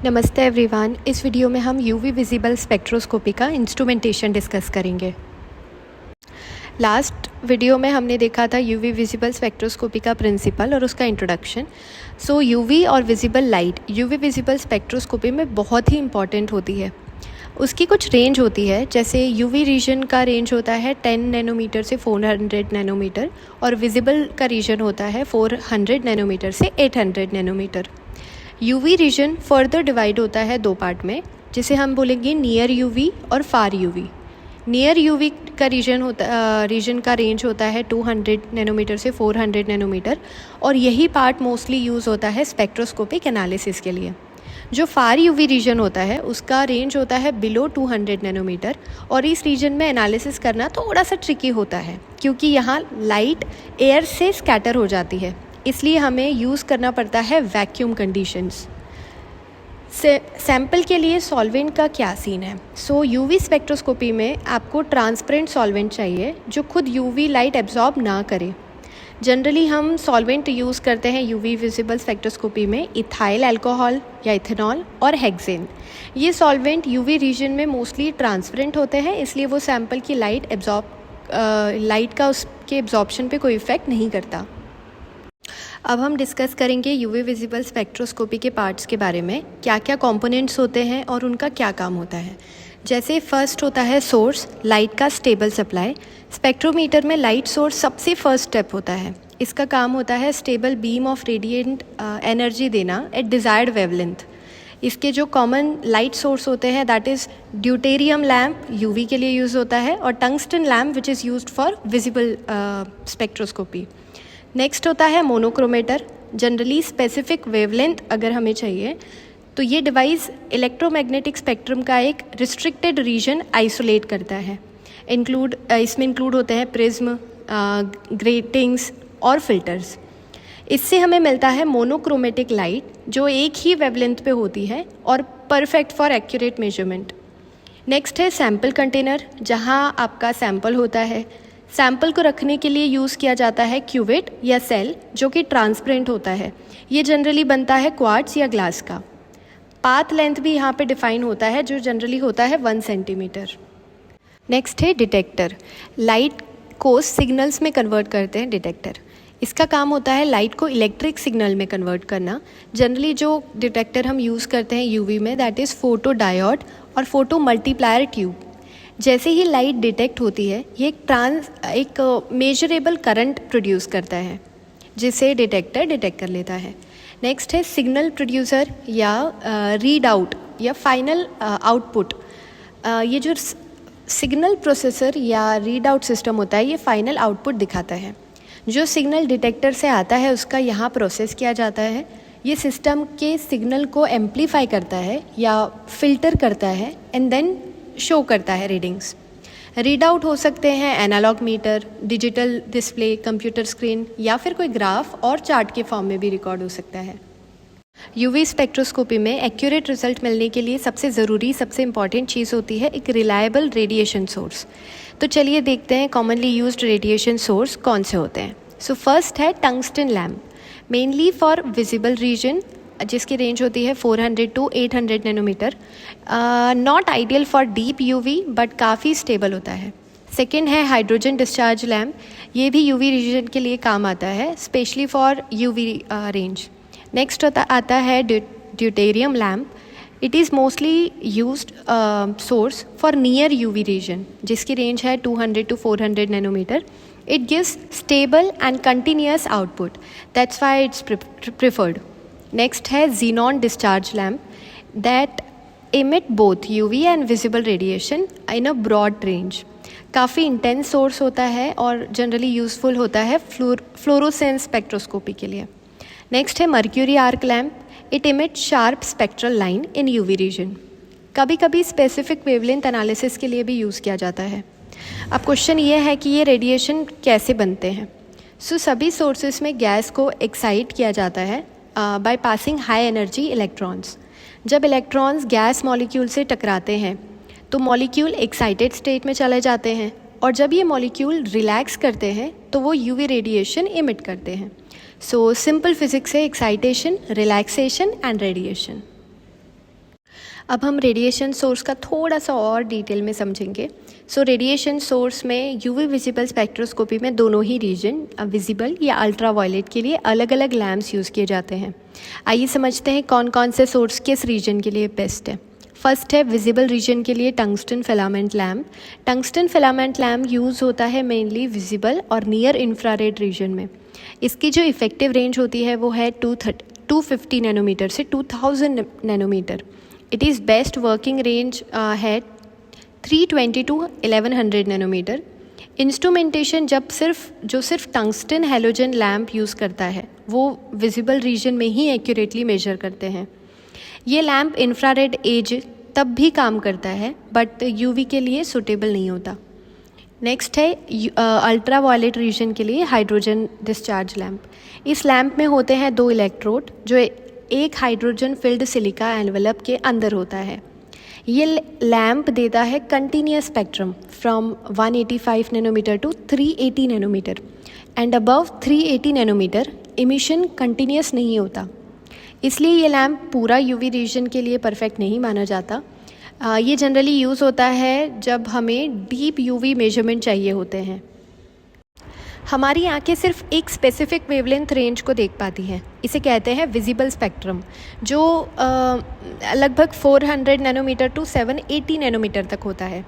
नमस्ते एवरीवन। इस वीडियो में हम यूवी विजिबल स्पेक्ट्रोस्कोपी का इंस्ट्रूमेंटेशन डिस्कस करेंगे। लास्ट वीडियो में हमने देखा था यूवी विजिबल स्पेक्ट्रोस्कोपी का प्रिंसिपल और उसका इंट्रोडक्शन। सो यूवी और visible light UV visible spectroscopy में बहुत ही इंपॉर्टेंट होती है। उसकी कुछ रेंज होती है, जैसे यूवी रीजन का रेंज होता है 10 नैनोमीटर से 400 नैनोमीटर और विजिबल का रीजन होता है 400 नैनोमीटर से 800 nanometre. UV region further divide होता है दो पार्ट में, जिसे हम बोलेंगे नियर यूवी और फार यूवी। नियर यूवी का रीजन का रेंज होता है 200 नैनोमीटर से 400 नैनोमीटर और यही पार्ट मोस्टली यूज़ होता है स्पेक्ट्रोस्कोपिक एनालिसिस के लिए। जो फार यूवी रीजन होता है उसका रेंज होता है बिलो 200 नैनोमीटर और इस रीजन में एनालिसिस करना थोड़ा सा ट्रिकी होता है, क्योंकि यहाँ लाइट एयर से स्कैटर हो जाती है, इसलिए हमें यूज़ करना पड़ता है वैक्यूम कंडीशंस। सैंपल के लिए सॉल्वेंट का क्या सीन है? यूवी स्पेक्ट्रोस्कोपी में आपको ट्रांसपेरेंट सॉल्वेंट चाहिए जो खुद यूवी लाइट एब्जॉर्ब ना करे। जनरली हम सॉल्वेंट यूज़ करते हैं यूवी विजिबल स्पेक्ट्रोस्कोपी में इथाइल अल्कोहल या इथेनॉल और हेक्सेन। ये सॉल्वेंट यूवी रीजन में मोस्टली ट्रांसपेरेंट होते हैं, इसलिए वो सैंपल की लाइट का उसके एब्जॉर्प्शन पे कोई इफ़ेक्ट नहीं करता। अब हम डिस्कस करेंगे यूवी विजिबल स्पेक्ट्रोस्कोपी के पार्ट्स के बारे में, क्या क्या कंपोनेंट्स होते हैं और उनका क्या काम होता है। जैसे फर्स्ट होता है सोर्स, लाइट का स्टेबल सप्लाई। स्पेक्ट्रोमीटर में लाइट सोर्स सबसे फर्स्ट स्टेप होता है। इसका काम होता है stable beam of radiant energy देना एट डिज़ायर्ड वेवलेंथ। इसके जो कॉमन लाइट सोर्स होते हैं that is deuterium lamp UV के लिए यूज़ होता है और tungsten lamp which is used for visible spectroscopy. Next होता है मोनोक्रोमेटर। जनरली स्पेसिफिक वेवलेंथ अगर हमें चाहिए तो ये डिवाइस इलेक्ट्रोमैग्नेटिक स्पेक्ट्रम का एक रिस्ट्रिक्टेड रीजन आइसोलेट करता है। इसमें इंक्लूड होते हैं प्रिज्म, ग्रेटिंग्स और फिल्टर्स। इससे हमें मिलता है मोनोक्रोमेटिक लाइट जो एक ही वेवलेंथ पे होती है और perfect for accurate measurement. Next है सैंपल कंटेनर, जहाँ आपका सैंपल होता है। सैंपल को रखने के लिए यूज़ किया जाता है क्यूवेट या सेल जो कि ट्रांसपेरेंट होता है। ये जनरली बनता है क्वार्ट्ज या ग्लास का। पाथ लेंथ भी यहाँ पे डिफाइन होता है जो जनरली होता है 1 सेंटीमीटर। नेक्स्ट है डिटेक्टर। लाइट को सिग्नल्स में कन्वर्ट करते हैं डिटेक्टर। इसका काम होता है लाइट को इलेक्ट्रिक सिग्नल में कन्वर्ट करना। जनरली जो डिटेक्टर हम यूज़ करते हैं यूवी में दैट इज़ फोटो डायोड और फोटो मल्टीप्लायर ट्यूब। जैसे ही लाइट डिटेक्ट होती है ये एक मेजरेबल करंट प्रोड्यूस करता है जिसे डिटेक्टर डिटेक्ट कर लेता है। नेक्स्ट है सिग्नल प्रोड्यूसर या रीड आउट या फाइनल आउटपुट। ये जो सिग्नल प्रोसेसर या रीड आउट सिस्टम होता है ये फाइनल आउटपुट दिखाता है। जो सिग्नल डिटेक्टर से आता है उसका यहाँ प्रोसेस किया जाता है। ये सिस्टम के सिग्नल को एम्पलीफाई करता है या फिल्टर करता है एंड देन शो करता है रीडिंग्स। रीड आउट हो सकते हैं analogue meter, digital display, computer screen या फिर कोई ग्राफ और चार्ट के फॉर्म में भी रिकॉर्ड हो सकता है। यूवी स्पेक्ट्रोस्कोपी में एक्यूरेट रिजल्ट मिलने के लिए सबसे इम्पॉर्टेंट चीज़ होती है एक रिलायबल रेडिएशन सोर्स। तो चलिए देखते हैं कॉमनली यूज्ड रेडिएशन सोर्स कौन से होते हैं। फर्स्ट है tungsten lamp, mainly for visible region, जिसकी रेंज होती है 400 to 800 nanometre. Not ideal for deep UV but काफ़ी स्टेबल होता है। सेकेंड है हाइड्रोजन डिस्चार्ज लैम्प, ये भी यूवी रीजन के लिए काम आता है, specially for UV range. Next आता है deuterium lamp. It is mostly used source for near UV region, जिसकी रेंज है 200 to 400 nanometre. It gives stable and continuous output, that's why it's preferred. Next है xenon discharge lamp that emit both UV and visible radiation in a broad range। काफ़ी intense source होता है और generally useful होता है fluorescence spectroscopy के लिए। Next है mercury arc lamp. It emits sharp spectral line in UV region. कभी कभी स्पेसिफिक वेवलेंथ एनालिसिस के लिए भी यूज़ किया जाता है। अब क्वेश्चन ये है कि ये रेडिएशन कैसे बनते हैं। सभी सोर्सेस में गैस को एक्साइट किया जाता है by passing high energy electrons. जब इलेक्ट्रॉन्स गैस मॉलिक्यूल से टकराते हैं तो मॉलिक्यूल एक्साइटेड स्टेट में चले जाते हैं और जब ये मॉलिक्यूल रिलैक्स करते हैं तो वो यूवी रेडिएशन इमिट करते हैं। सिंपल फिजिक्स है एक्साइटेशन, रिलैक्सेशन एंड रेडिएशन। अब हम रेडिएशन सोर्स का थोड़ा सा और डिटेल में समझेंगे। सो रेडिएशन सोर्स में यूवी विजिबल स्पेक्ट्रोस्कोपी में दोनों ही रीजन विजिबल या अल्ट्रा वायलेट के लिए अलग अलग लैम्प्स यूज़ किए जाते हैं। आइए समझते हैं कौन कौन से सोर्स किस रीजन के लिए बेस्ट है। फर्स्ट है विजिबल रीजन के लिए tungsten filament lamp. Tungsten filament lamp use होता है मेनली विजिबल और नियर इंफ्रारेड रीजन में। इसकी जो इफेक्टिव रेंज होती है वो है 250 नैनोमीटर से 2000 nanometre. It is best working range है 320 to 1100 नैनोमीटर। इंस्ट्रूमेंटेशन जो सिर्फ टंगस्टन हैलोजन लैम्प यूज़ करता है वो विजिबल रीजन में ही एक्यूरेटली मेजर करते हैं। ये लैम्प इंफ्रारेड एज तब भी काम करता है बट यूवी के लिए सूटेबल नहीं होता। नेक्स्ट है अल्ट्रा वायलेट रीजन के लिए हाइड्रोजन डिस्चार्ज लैम्प। इस लैम्प में होते हैं 2 इलेक्ट्रोड जो एक हाइड्रोजन फिल्ड सिलिका एनवेलप के अंदर होता है। ये लैम्प देता है continuous spectrum from 185 nanometre to 380 nanometre and above 380 nanometre emission continuous नहीं होता। इसलिए ये लैम्प पूरा यूवी रीजन के लिए परफेक्ट नहीं माना जाता। ये जनरली यूज़ होता है जब हमें डीप यूवी मेजरमेंट चाहिए होते हैं। हमारी आंखें सिर्फ एक स्पेसिफिक वेवलेंथ रेंज को देख पाती हैं, इसे कहते हैं विजिबल स्पेक्ट्रम, जो लगभग 400 नैनोमीटर टू 780 नैनोमीटर तक होता है।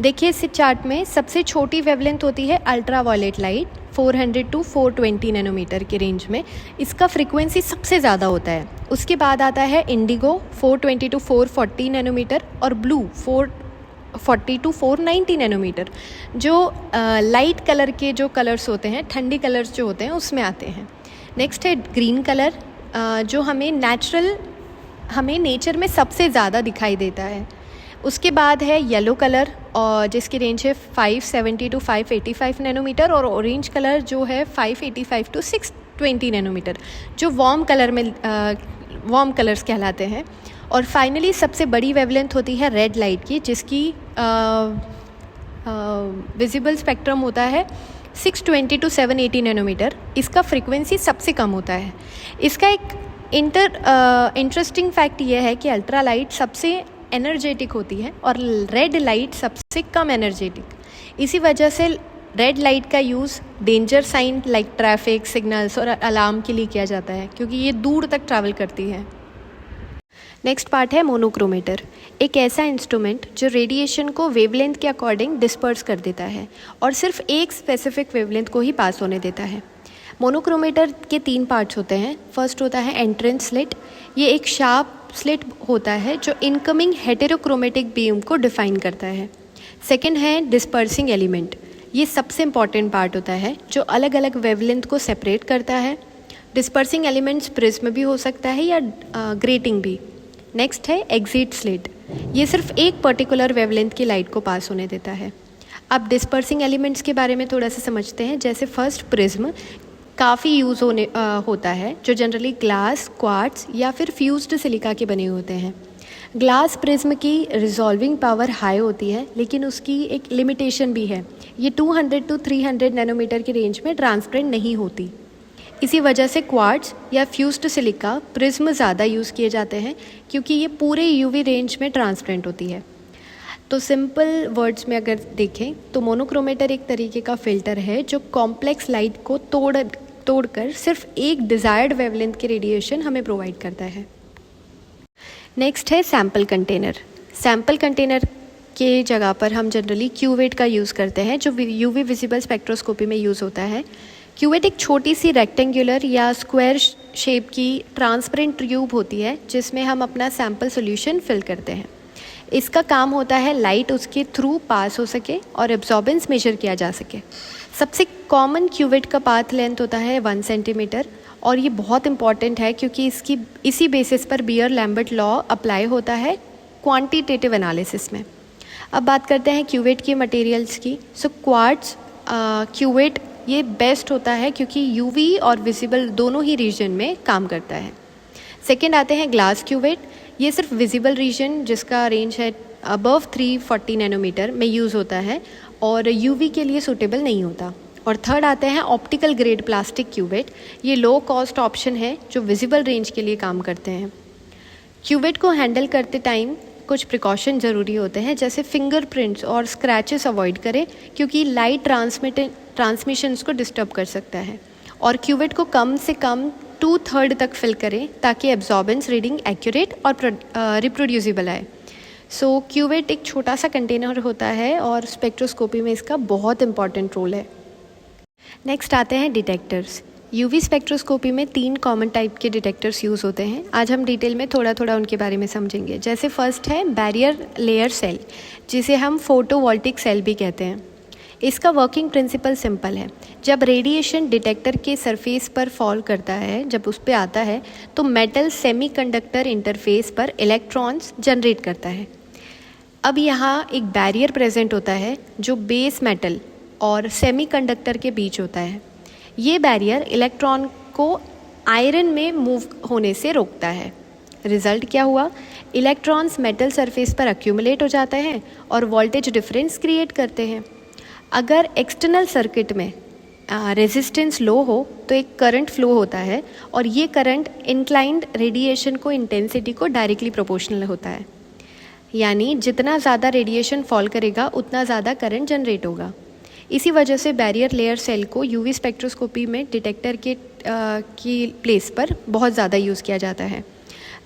देखिए इस चार्ट में सबसे छोटी वेवलेंथ होती है ultraviolet light 400 to 420 nanometre के रेंज में। इसका फ्रीक्वेंसी सबसे ज़्यादा होता है। उसके बाद आता है इंडिगो 420 टू 440 नैनोमीटर और ब्लू 440 टू 490 नैनोमीटर। जो लाइट कलर के जो कलर्स होते हैं, ठंडी कलर्स जो होते हैं उसमें आते हैं। नेक्स्ट है ग्रीन कलर, जो हमें नेचर में सबसे ज़्यादा दिखाई देता है। उसके बाद है येलो कलर और जिसकी रेंज है 570 टू 585 नैनोमीटर और ऑरेंज कलर जो है 585 टू 620 नैनोमीटर, जो वार्म कलर्स कहलाते हैं। और फाइनली सबसे बड़ी वेवलेंथ होती है रेड लाइट की, जिसकी विजिबल स्पेक्ट्रम होता है 620 टू 780 नैनोमीटर। इसका फ्रीक्वेंसी सबसे कम होता है। इसका एक इंटरेस्टिंग फैक्ट ये है कि अल्ट्रा लाइट सबसे एनर्जेटिक होती है और रेड लाइट सबसे कम एनर्जेटिक। इसी वजह से रेड लाइट का use danger sign like traffic signals और अलार्म के लिए किया जाता है, क्योंकि ये दूर तक ट्रैवल करती है। नेक्स्ट पार्ट है मोनोक्रोमेटर, एक ऐसा इंस्ट्रूमेंट जो रेडिएशन को वेवलेंथ के अकॉर्डिंग डिस्पर्स कर देता है और सिर्फ एक स्पेसिफिक वेवलेंथ को ही पास होने देता है। मोनोक्रोमेटर के 3 पार्ट्स होते हैं। फर्स्ट होता है एंट्रेंस स्लिट। ये एक शार्प स्लिट होता है जो इनकमिंग हेटेरोक्रोमेटिक बीम को डिफाइन करता है। सेकेंड है डिस्पर्सिंग एलिमेंट। ये सबसे इम्पॉर्टेंट पार्ट होता है जो अलग अलग वेवलेंथ को सेपरेट करता है। डिस्पर्सिंग एलिमेंट्स प्रिज्म भी हो सकता है या ग्रेटिंग भी। नेक्स्ट है एग्जिट स्लिट। ये सिर्फ एक पर्टिकुलर वेवलेंथ की लाइट को पास होने देता है। अब डिस्पर्सिंग एलिमेंट्स के बारे में थोड़ा सा समझते हैं। जैसे फर्स्ट प्रिज्म काफ़ी यूज़ होता है, जो जनरली ग्लास, क्वार्ट्ज या फिर फ्यूज्ड सिलिका के बने होते हैं। ग्लास प्रिज्म की रिजॉल्विंग पावर हाई होती है, लेकिन उसकी एक लिमिटेशन भी है। ये 200 टू 300 नैनोमीटर की रेंज में ट्रांसपेरेंट नहीं होती। इसी वजह से क्वार्ट्ज या फ्यूज्ड सिलिका प्रिज्म ज़्यादा यूज़ किए जाते हैं, क्योंकि ये पूरे यूवी रेंज में ट्रांसपेरेंट होती है। तो सिंपल वर्ड्स में अगर देखें तो मोनोक्रोमेटर एक तरीके का फ़िल्टर है जो कॉम्प्लेक्स लाइट को तोड़कर सिर्फ एक डिज़ायर्ड वेवलेंथ के रेडिएशन हमें प्रोवाइड करता है। नेक्स्ट है सैम्पल कंटेनर। सैम्पल कंटेनर के जगह पर हम जनरली क्यूवेट का यूज़ करते हैं, जो यूवी विजिबल स्पेक्ट्रोस्कोपी में यूज़ होता है। क्यूवेट एक छोटी सी रेक्टेंगुलर या स्क्वायर शेप की ट्रांसपेरेंट ट्यूब होती है जिसमें हम अपना सैम्पल सॉल्यूशन फिल करते हैं। इसका काम होता है लाइट उसके थ्रू पास हो सके और एब्जॉर्बेंस मेजर किया जा सके। सबसे कॉमन क्यूवेट का पाथ लेंथ होता है 1 सेंटीमीटर और ये बहुत इंपॉर्टेंट है क्योंकि इसी बेसिस पर बियर लैम्बर्ट लॉ अप्लाई होता है क्वांटिटेटिव एनालिसिस में। अब बात करते हैं क्यूवेट के मटेरियल्स की। सो क्वार्ट्ज क्यूवेट ये बेस्ट होता है क्योंकि यूवी और विजिबल दोनों ही रीजन में काम करता है। सेकेंड आते हैं ग्लास क्यूवेट। ये सिर्फ विजिबल रीजन जिसका रेंज है अबव 340 नैनोमीटर में यूज़ होता है और यूवी के लिए सूटेबल नहीं होता। और थर्ड आते हैं ऑप्टिकल ग्रेड प्लास्टिक क्यूवेट। ये लो कॉस्ट ऑप्शन है जो विजिबल रेंज के लिए काम करते हैं। क्यूबिट को हैंडल करते टाइम कुछ प्रिकॉशन ज़रूरी होते हैं, जैसे फिंगरप्रिंट्स और स्क्रैचेस अवॉइड करें क्योंकि लाइट ट्रांसमिशंस को डिस्टर्ब कर सकता है। और क्यूबिट को कम से कम 2/3 तक फिल करें ताकि एब्जॉर्बेंस रीडिंग एक्यूरेट और रिप्रोड्यूसिबल आए। सो क्यूबिट एक छोटा सा कंटेनर होता है और स्पेक्ट्रोस्कोपी में इसका बहुत इंपॉर्टेंट रोल है। नेक्स्ट आते हैं डिटेक्टर्स। यूवी स्पेक्ट्रोस्कोपी में 3 कॉमन टाइप के डिटेक्टर्स यूज़ होते हैं। आज हम डिटेल में थोड़ा थोड़ा उनके बारे में समझेंगे। जैसे फर्स्ट है बैरियर लेयर सेल, जिसे हम फोटोवोल्टिक सेल भी कहते हैं। इसका वर्किंग प्रिंसिपल सिंपल है। जब रेडिएशन डिटेक्टर के सरफेस पर फॉल करता है, जब उस पर आता है, तो मेटल सेमीकंडक्टर इंटरफेस पर इलेक्ट्रॉन्स जनरेट करता है। अब यहाँ एक बैरियर प्रेजेंट होता है जो बेस मेटल और सेमीकंडक्टर के बीच होता है। ये बैरियर इलेक्ट्रॉन को आयरन में मूव होने से रोकता है। रिजल्ट क्या हुआ? इलेक्ट्रॉन्स मेटल सरफेस पर अक्यूमुलेट हो जाते हैं और वोल्टेज डिफरेंस क्रिएट करते हैं। अगर एक्सटर्नल सर्किट में रेजिस्टेंस लो हो तो एक करंट फ्लो होता है और ये करंट इंक्लाइंड रेडिएशन को इंटेंसिटी को डायरेक्टली प्रोपोर्शनल होता है। यानी जितना ज़्यादा रेडिएशन फॉल करेगा उतना ज़्यादा करंट जनरेट होगा। इसी वजह से बैरियर लेयर सेल को यूवी स्पेक्ट्रोस्कोपी में डिटेक्टर की प्लेस पर बहुत ज़्यादा यूज़ किया जाता है।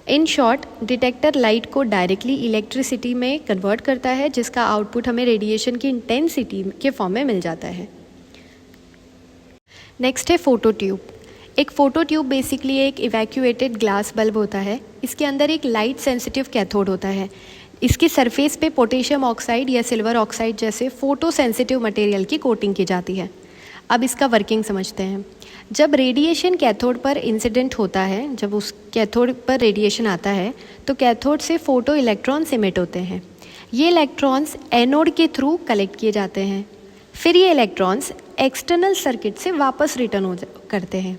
इन शॉर्ट, डिटेक्टर लाइट को डायरेक्टली इलेक्ट्रिसिटी में कन्वर्ट करता है, जिसका आउटपुट हमें रेडिएशन की इंटेंसिटी के फॉर्म में मिल जाता है। नेक्स्ट है फोटो ट्यूब। एक फोटो ट्यूब बेसिकली एक इवैक्यूएटेड ग्लास बल्ब होता है। इसके अंदर एक लाइट सेंसिटिव कैथोड होता है। इसकी सरफेस पे पोटेशियम ऑक्साइड या सिल्वर ऑक्साइड जैसे फोटो सेंसिटिव मटेरियल की कोटिंग की जाती है। अब इसका वर्किंग समझते हैं। जब रेडिएशन कैथोड पर इंसिडेंट होता है, जब उस कैथोड पर रेडिएशन आता है, तो कैथोड से फोटो इलेक्ट्रॉन्स इमिट होते हैं। ये इलेक्ट्रॉन्स एनोड के थ्रू कलेक्ट किए जाते हैं। फिर ये इलेक्ट्रॉन्स एक्सटर्नल सर्किट से वापस रिटर्न करते हैं।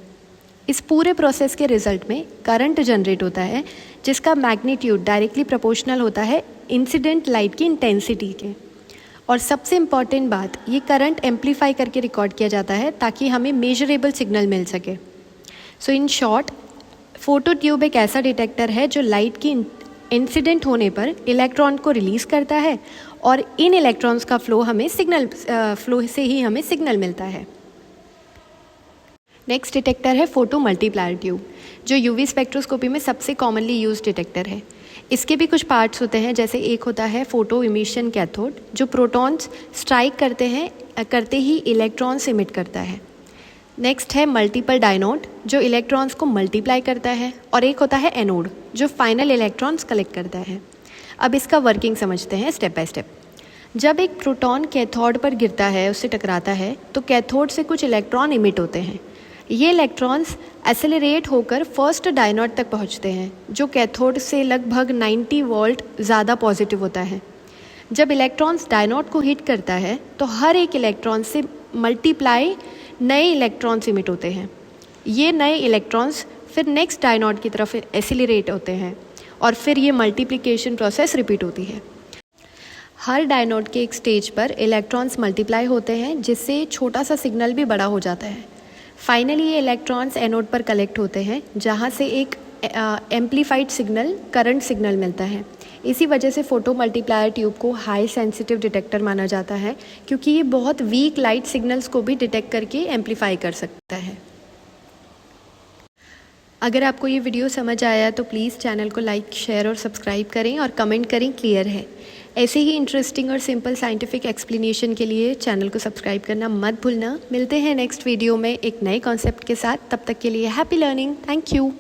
इस पूरे प्रोसेस के रिजल्ट में करंट जनरेट होता है, जिसका मैग्नीट्यूड डायरेक्टली प्रोपोर्शनल होता है इंसिडेंट लाइट की इंटेंसिटी के। और सबसे इम्पॉर्टेंट बात, ये करंट एम्पलीफाई करके रिकॉर्ड किया जाता है ताकि हमें मेजरेबल सिग्नल मिल सके। सो इन शॉर्ट, फोटो ट्यूब एक ऐसा डिटेक्टर है जो लाइट की इंसिडेंट होने पर इलेक्ट्रॉन को रिलीज़ करता है और इन इलेक्ट्रॉन्स का फ्लो से ही हमें सिग्नल मिलता है। नेक्स्ट डिटेक्टर है फोटो मल्टीप्लायर ट्यूब, जो यूवी स्पेक्ट्रोस्कोपी में सबसे कॉमनली यूज डिटेक्टर है। इसके भी कुछ पार्ट्स होते हैं, जैसे एक होता है फोटो इमिशन कैथोड, जो प्रोटॉन्स स्ट्राइक करते ही इलेक्ट्रॉन्स इमिट करता है। नेक्स्ट है मल्टीपल डायनोड, जो इलेक्ट्रॉन्स को मल्टीप्लाई करता है। और एक होता है एनोड, जो फाइनल इलेक्ट्रॉन्स कलेक्ट करता है। अब इसका वर्किंग समझते हैं स्टेप बाय स्टेप। जब एक प्रोटॉन कैथोड पर गिरता है, उससे टकराता है, तो कैथोड से कुछ इलेक्ट्रॉन इमिट होते हैं। ये इलेक्ट्रॉन्स एक्सेलरेट होकर फर्स्ट डायनोड तक पहुंचते हैं, जो कैथोड से लगभग 90 वोल्ट ज़्यादा पॉजिटिव होता है। जब इलेक्ट्रॉन्स डायनोड को हिट करता है, तो हर एक इलेक्ट्रॉन से मल्टीप्लाई नए इलेक्ट्रॉन्स इमिट होते हैं। ये नए इलेक्ट्रॉन्स फिर नेक्स्ट डायनोड की तरफ एक्सेलरेट होते हैं और फिर ये मल्टीप्लिकेशन प्रोसेस रिपीट होती है। हर डायनोड के एक स्टेज पर इलेक्ट्रॉन्स मल्टीप्लाई होते हैं, जिससे छोटा सा सिग्नल भी बड़ा हो जाता है। फाइनली ये इलेक्ट्रॉन्स एनोड पर कलेक्ट होते हैं, जहाँ से एक एम्पलीफाइड सिग्नल, करंट सिग्नल मिलता है। इसी वजह से फोटो मल्टीप्लायर ट्यूब को हाई सेंसिटिव डिटेक्टर माना जाता है, क्योंकि ये बहुत वीक लाइट सिग्नल्स को भी डिटेक्ट करके एम्पलीफाई कर सकता है। अगर आपको ये वीडियो समझ आया तो प्लीज़ चैनल को लाइक, शेयर और सब्सक्राइब करें और कमेंट करें क्लियर है। ऐसे ही इंटरेस्टिंग और सिंपल साइंटिफिक एक्सप्लेनेशन के लिए चैनल को सब्सक्राइब करना मत भूलना। मिलते हैं नेक्स्ट वीडियो में एक नए कॉन्सेप्ट के साथ। तब तक के लिए हैप्पी लर्निंग। Thank you.